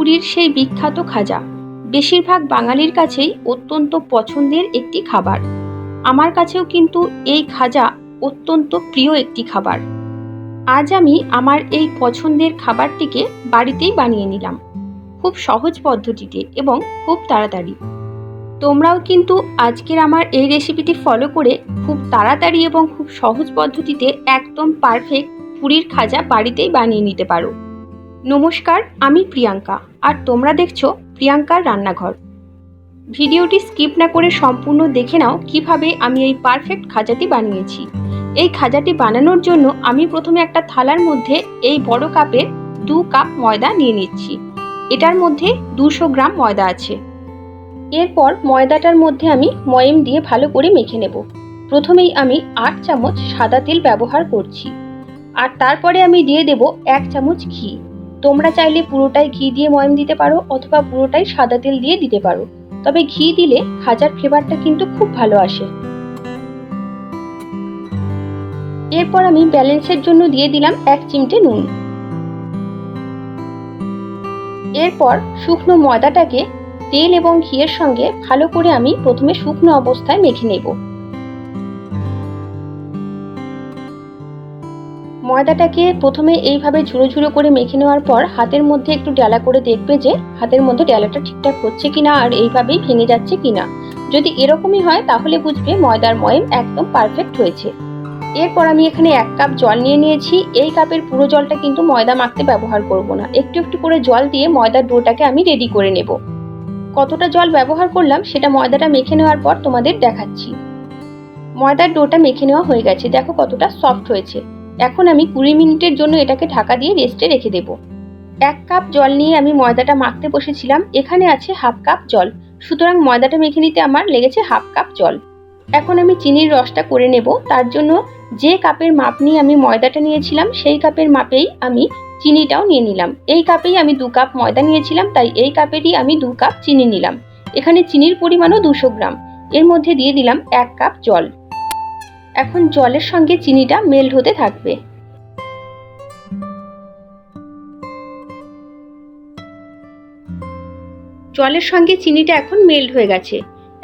পুরীর সেই বিখ্যাত খাজা বেশিরভাগ বাঙালির কাছেই অত্যন্ত পছন্দের একটি খাবার। আমার কাছেও কিন্তু এই খাজা অত্যন্ত প্রিয় একটি খাবার। আজ আমি আমার এই পছন্দের খাবারটিকে বাড়িতেই বানিয়ে নিলাম, খুব সহজ পদ্ধতিতে এবং খুব তাড়াতাড়ি। তোমরাও কিন্তু আজকের আমার এই রেসিপিটি ফলো করে খুব তাড়াতাড়ি এবং খুব সহজ পদ্ধতিতে একদম পারফেক্ট পুরীর খাজা বাড়িতেই বানিয়ে নিতে পারো। নমস্কার, আমি প্রিয়াঙ্কা, আর তোমরা দেখছো প্রিয়াঙ্কার রান্নাঘর। ভিডিওটি স্কিপ না করে সম্পূর্ণ দেখে নাও কিভাবে আমি এই পারফেক্ট খাজাটি বানিয়েছি। এই খাজাটি বানানোর জন্য আমি প্রথমে একটা থালার মধ্যে এই বড় কাপের 2 কাপ ময়দা নিয়ে নিচ্ছি। এটার মধ্যে 200 গ্রাম ময়দা আছে। এরপর ময়দাটার মধ্যে আমি ময়ম দিয়ে ভালো করে মেখে নেব। প্রথমেই আমি 8 চামচ সাদা তেল ব্যবহার করছি, আর তারপরে আমি দিয়ে দেব 1 চামচ ঘি। তোমরা চাইলে পুরোটাই ঘি দিয়ে ময়ম দিতে পারো অথবা পুরোটাই সাদা তেল দিয়ে দিতে পারো, তবে ঘি দিলে খাজার ফ্লেভারটা কিন্তু খুব ভালো আসে। এরপর আমি ব্যালেন্সের জন্য দিয়ে দিলাম 1 চিমটে নুন। এরপর শুকনো ময়দাটাকে তেল এবং ঘিয়ের সঙ্গে ভালো করে আমি প্রথমে শুকনো অবস্থায় মেখে নেব। ময়দাটাকে প্রথমে এইভাবে ঝুড়ো ঝুড়ো করে মেখে নেওয়ার পর হাতের মধ্যে একটু ডেলা করে দেখবে যে হাতের মধ্যে ডেলাটা ঠিকঠাক হচ্ছে কিনা আর এইভাবেই ভেঙে যাচ্ছে কিনা। যদি এরকমই হয় তাহলে বুঝবে ময়দার ময়ম একদম পারফেক্ট হয়েছে। এরপর আমি এখানে 1 কাপ জল নিয়ে নিয়েছি। এই কাপের পুরো জলটা কিন্তু ময়দা মাখতে ব্যবহার করব না, একটু একটু করে জল দিয়ে ময়দার ডোটাকে আমি রেডি করে নেব। কতটা জল ব্যবহার করলাম সেটা ময়দাটা মেখে নেওয়ার পর তোমাদের দেখাচ্ছি। ময়দার ডোটা মেখে নেওয়া হয়ে গেছে, দেখো কতটা সফট হয়েছে। এখন আমি 20 মিনিটের জন্য এটাকে ঢাকা দিয়ে রেস্টে রেখে দেব। 1 কাপ জল নিয়ে আমি ময়দাটা মাখতে বসেছিলাম। এখানে আছে 1/2 কাপ জল, সুতরাং ময়দাটা মেখে নিতে আমার লেগেছে 1/2 কাপ জল। এখন আমি চিনির রসটা করে নেব। তার জন্য যে কাপের মাপ নিয়ে আমি ময়দাটা নিয়েছিলাম সেই কাপের মাপেই আমি চিনিটাও নিয়ে নিলাম। এই কাপেই আমি 2 কাপ ময়দা নিয়েছিলাম, তাই এই কাপেরই আমি 2 কাপ চিনি নিলাম। এখানে চিনির পরিমাণও 200 গ্রাম। এর মধ্যে দিয়ে দিলাম 1 কাপ জল। এখন জলের সঙ্গে চিনিটা মেল্ট হতে থাকবে। জলের সঙ্গে চিনিটা এখন মেল্ট হয়ে গেছে।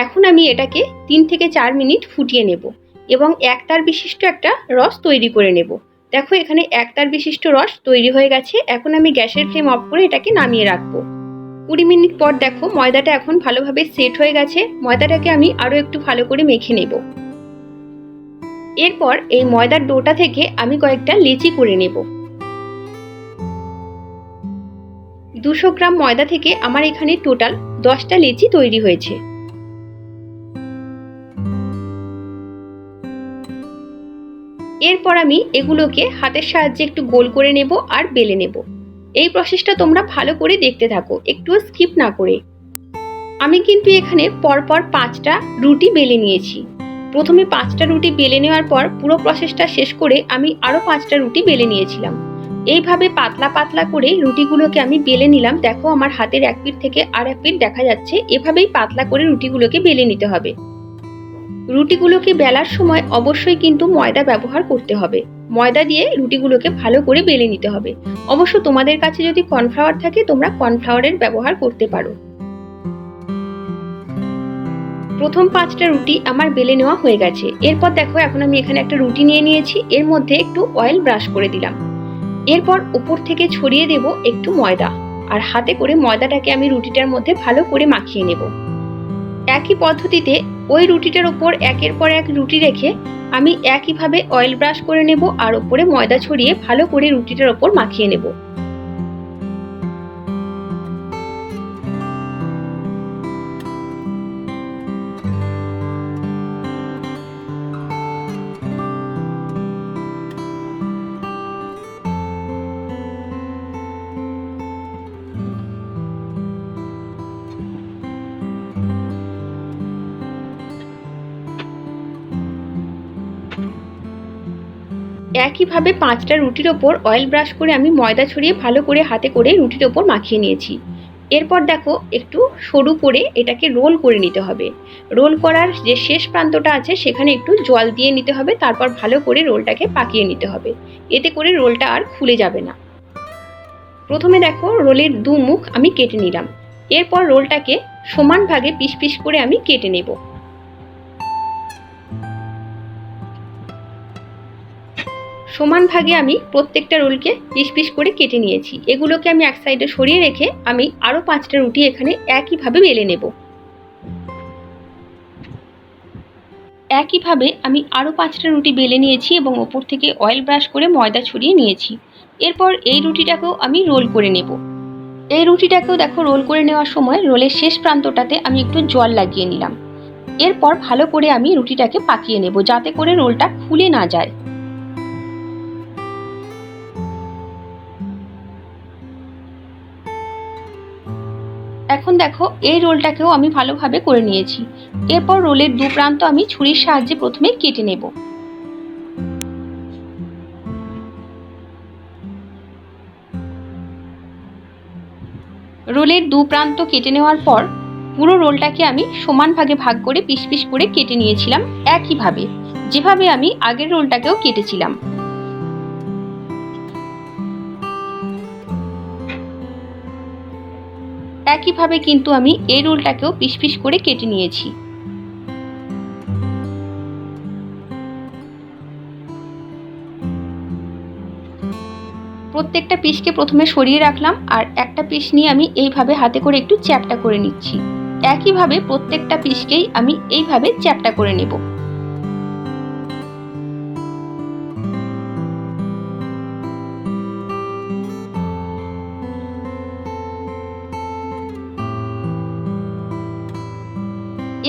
এখন আমি এটাকে 3 থেকে 4 মিনিট ফুটিয়ে নেব এবং 1 তার বিশিষ্ট একটা রস তৈরি করে নেব। দেখো এখানে 1 তার বিশিষ্ট রস তৈরি হয়ে গেছে। এখন আমি গ্যাসের ফ্লেম অফ করে এটাকে নামিয়ে রাখবো। 20 মিনিট পর দেখো ময়দাটা এখন ভালোভাবে সেট হয়ে গেছে। ময়দাটাকে আমি আরো একটু ভালো করে মেখে নেব। এরপর এই ময়দার ডোটা থেকে আমি কয়েকটা লেচি করে নেব। 200 গ্রাম ময়দা থেকে আমার এখানে টোটাল 10টা লেচি তৈরি হয়েছে। এরপর আমি এগুলোকে হাতের সাহায্যে একটু গোল করে নেব আর বেলে নেব। এই প্রসেসটা তোমরা ভালো করে দেখতে থাকো, একটু স্কিপ না করে। আমি কিন্তু এখানে পরপর 5টা রুটি বেলে নিয়েছি। প্রথমে 5টা রুটি বেলে নেওয়ার পর পুরো প্রসেসটা শেষ করে আমি আরো 5টা রুটি বেলে নিয়েছিলাম। এইভাবে পাতলা পাতলা করে রুটিগুলোকে আমি বেলে নিলাম। দেখো আমার হাতের এক পিঠ থেকে আর এক পিঠ দেখা যাচ্ছে। এভাবেই পাতলা করে রুটিগুলোকে বেলে নিতে হবে। রুটিগুলোকে বেলার সময় অবশ্যই কিন্তু ময়দা ব্যবহার করতে হবে। ময়দা দিয়ে রুটিগুলোকে ভালো করে বেলে নিতে হবে। অবশ্য তোমাদের কাছে যদি কর্নফ্লাওয়ার থাকে তোমরা কর্নফ্লাওয়ারের ব্যবহার করতে পারো। প্রথম 5টা রুটি আমার বেলে নেওয়া হয়ে গেছে। এরপর দেখো এখন আমি এখানে একটা রুটি নিয়ে নিয়েছি, এর মধ্যে একটু অয়েল ব্রাশ করে দিলাম। এরপর উপর থেকে ছড়িয়ে দেব একটু ময়দা, আর হাতে করে ময়দাটাকে আমি রুটিটার মধ্যে ভালো করে মাখিয়ে নেব। একই পদ্ধতিতে ওই রুটিটার উপর একের পর এক রুটি রেখে আমি একইভাবে অয়েল ব্রাশ করে নেব আর উপরে ময়দা ছড়িয়ে ভালো করে রুটিটার উপর মাখিয়ে নেব। একইভাবে 5টা রুটির ওপর অয়েল ব্রাশ করে আমি ময়দা ছড়িয়ে ভালো করে হাতে করে রুটির ওপর মাখিয়ে নিয়েছি। এরপর দেখো একটু সরু করে এটাকে রোল করে নিতে হবে। রোল করার যে শেষ প্রান্তটা আছে সেখানে একটু জল দিয়ে নিতে হবে, তারপর ভালো করে রোলটাকে পাকিয়ে নিতে হবে। এতে করে রোলটা আর খুলে যাবে না। প্রথমে দেখো রোলের দু মুখ আমি কেটে নিলাম। এরপর রোলটাকে সমান ভাগে পিস পিস করে আমি কেটে নেব। সমান ভাগে আমি প্রত্যেকটা রোলকে পিস পিস করে কেটে নিয়েছি। এগুলোকে আমি এক সাইডে সরিয়ে রেখে আমি আরও 5টা রুটি এখানে একইভাবে বেলে নেব। একইভাবে আমি আরও 5টা রুটি বেলে নিয়েছি এবং ওপর থেকে অয়েল ব্রাশ করে ময়দা ছড়িয়ে নিয়েছি। এরপর এই রুটিটাকেও আমি রোল করে নেব। এই রুটিটাকেও দেখো রোল করে নেওয়ার সময় রোলের শেষ প্রান্তটাতে আমি একটু জল লাগিয়ে নিলাম। এরপর ভালো করে আমি রুটিটাকে পাকিয়ে নেব যাতে করে রোলটা খুলে না যায়। এখন দেখো এই রোলটাকেও আমি ভালোভাবে করে নিয়েছি। এরপর রোলের দু প্রান্ত আমি ছুরির সাহায্যে প্রথমে কেটে নেব। রোলের দু প্রান্ত কেটে নেওয়ার পর পুরো রোলটাকে আমি সমান ভাগে ভাগ করে পিস পিস করে কেটে নিয়েছিলাম, একইভাবে যেভাবে আমি আগের রোলটাকেও কেটেছিলাম। একইভাবে কিন্তু আমি এই রোলটাকেও পিস পিস করে কেটে নিয়েছি। প্রত্যেকটা পিসকে প্রথমে সরিয়ে রাখলাম আর একটা পিস নিয়ে আমি এইভাবে হাতে করে একটু চ্যাপ্টা করে নিচ্ছি। একইভাবে প্রত্যেকটা পিসকেই আমি এইভাবে চ্যাপ্টা করে নেব।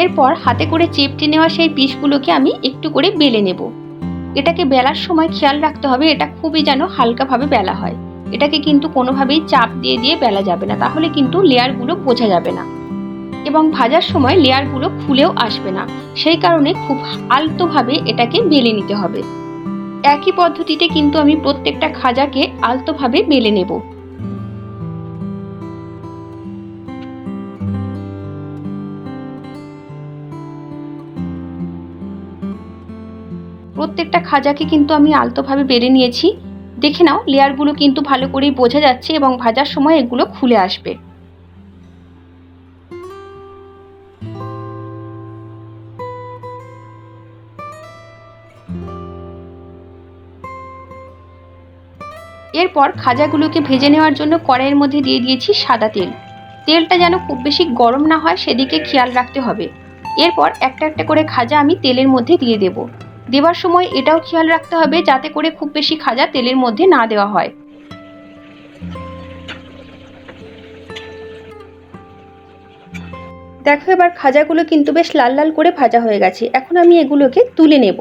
এরপর হাতে করে চেপটে নেওয়া সেই পিসগুলোকে আমি একটু করে বেলে নেব। এটাকে বেলার সময় খেয়াল রাখতে হবে এটা খুবই যেন হালকাভাবে বেলা হয়। এটাকে কিন্তু কোনোভাবেই চাপ দিয়ে দিয়ে বেলা যাবে না, তাহলে কিন্তু লেয়ারগুলো বোঝা যাবে না এবং ভাজার সময় লেয়ারগুলো খুলেও আসবে না। সেই কারণে খুব আলতোভাবে এটাকে বেলে নিতে হবে। একই পদ্ধতিতে কিন্তু আমি প্রত্যেকটা খাজাকে আলতোভাবে বেলে নেব। প্রত্যেকটা খাজাকে কিন্তু আমি আলতোভাবে বেলে নিয়েছি। দেখে নাও লেয়ারগুলো কিন্তু ভালো করেই বোঝা যাচ্ছে এবং ভাজার সময় এগুলো খুলে আসবে। এরপর খাজাগুলোকে ভেজে নেওয়ার জন্য কড়াইয়ের মধ্যে দিয়ে দিয়েছি সাদা তেল। তেলটা যেন খুব বেশি গরম না হয় সেদিকে খেয়াল রাখতে হবে। এরপর একটা একটা করে খাজা আমি তেলের মধ্যে দিয়ে দেব। দেওয়ার সময় এটাও খেয়াল রাখতে হবে যাতে করে খুব বেশি খাজা তেলের মধ্যে না দেওয়া হয়। দেখো এবার খাজাগুলো কিন্তু বেশ লাল লাল করে ভাজা হয়ে গেছে। এখন আমি এগুলোকে তুলে নেব।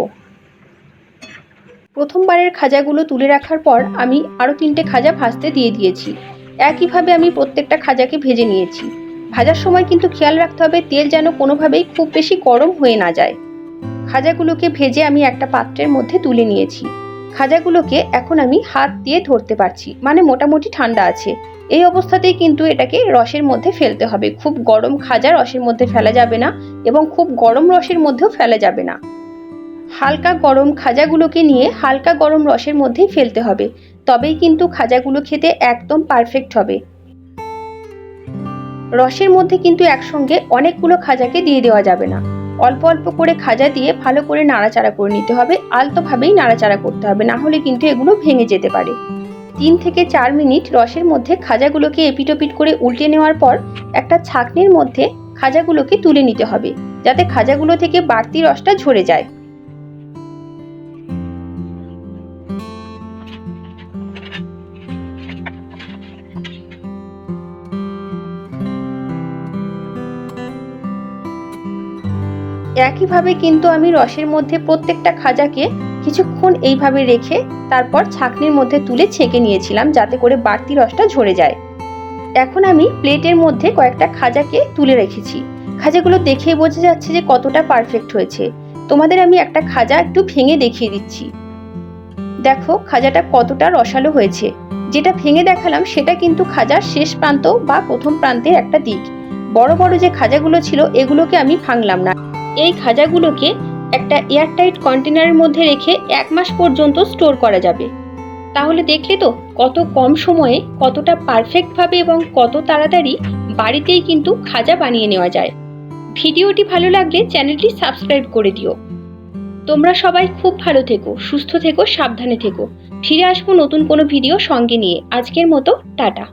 প্রথমবারের খাজাগুলো তুলে রাখার পর আমি আরও 3টে খাজা ভাজতে দিয়ে দিয়েছি। একইভাবে আমি প্রত্যেকটা খাজাকে ভেজে নিয়েছি। ভাজার সময় কিন্তু খেয়াল রাখতে হবে তেল যেন কোনোভাবেই খুব বেশি গরম হয়ে না যায়। খাজাগুলোকে ভেজে আমি একটা পাত্রের মধ্যে তুলে নিয়েছি। খাজাগুলোকে এখন আমি হাত দিয়ে ধরতে পারছি, মানে মোটামুটি ঠান্ডা আছে। এই অবস্থাতেই কিন্তু এটাকে রসের মধ্যে ফেলতে হবে। খুব গরম খাজা রসের মধ্যে ফেলা যাবে না এবং খুব গরম রসের মধ্যেও ফেলা যাবে না। হালকা গরম খাজাগুলোকে নিয়ে হালকা গরম রসের মধ্যেই ফেলতে হবে, তবেই কিন্তু খাজাগুলো খেতে একদম পারফেক্ট হবে। রসের মধ্যে কিন্তু একসঙ্গে অনেকগুলো খাজাকে দিয়ে দেওয়া যাবে না। অল্প অল্প করে খাজা দিয়ে ভালো করে নাড়াচাড়া করে নিতে হবে। আলতোভাবেই নাড়াচাড়া করতে হবে, না হলে কিন্তু এগুলো ভেঙে যেতে পারে। 3 থেকে 4 মিনিট রসের মধ্যে খাজাগুলোকে এপিটোপিট করে উল্টে নেওয়ার পর একটা ছাঁকনির মধ্যে খাজাগুলোকে তুলে নিতে হবে, যাতে খাজাগুলো থেকে বাড়তি রসটা ঝরে যায়। একইভাবে কিন্তু আমি রসের মধ্যে প্রত্যেকটা খাজাকে কিছুক্ষণ এইভাবে রেখে তারপর ছাঁকনির মধ্যে তুলে ছেঁকে নিয়েছিলাম, যাতে করে বাড়তি রসটা ঝরে যায়। এখন আমি প্লেটের মধ্যে কয়েকটা খাজাকে তুলে রেখেছি। খাজাগুলো দেখেই বোঝা যাচ্ছে যে কতটা পারফেক্ট হয়েছে। তোমাদের আমি একটা খাজা একটু ভেঙে দেখিয়ে দিচ্ছি। দেখো খাজাটা কতটা রসালো হয়েছে। যেটা ভেঙে দেখালাম সেটা কিন্তু খাজার শেষ প্রান্ত বা প্রথম প্রান্তের একটা দিক। বড় বড় যে খাজাগুলো ছিল এগুলোকে আমি ভাঙলাম না। এই খাজাগুলোকে একটা এয়ারটাইট কন্টেনারের মধ্যে রেখে 1 মাস পর্যন্ত স্টোর করা যাবে। তাহলে দেখলে তো কত কম সময়ে কতটা পারফেক্টভাবে এবং কত তাড়াতাড়ি বাড়িতেই কিন্তু খাজা বানিয়ে নেওয়া যায়। ভিডিওটি ভালো লাগলে চ্যানেলটি সাবস্ক্রাইব করে দিও। তোমরা সবাই খুব ভালো থেকো, সুস্থ থেকো, সাবধানে থেকো। ফিরে আসবো নতুন কোনো ভিডিও সঙ্গে নিয়ে। আজকের মতো টাটা।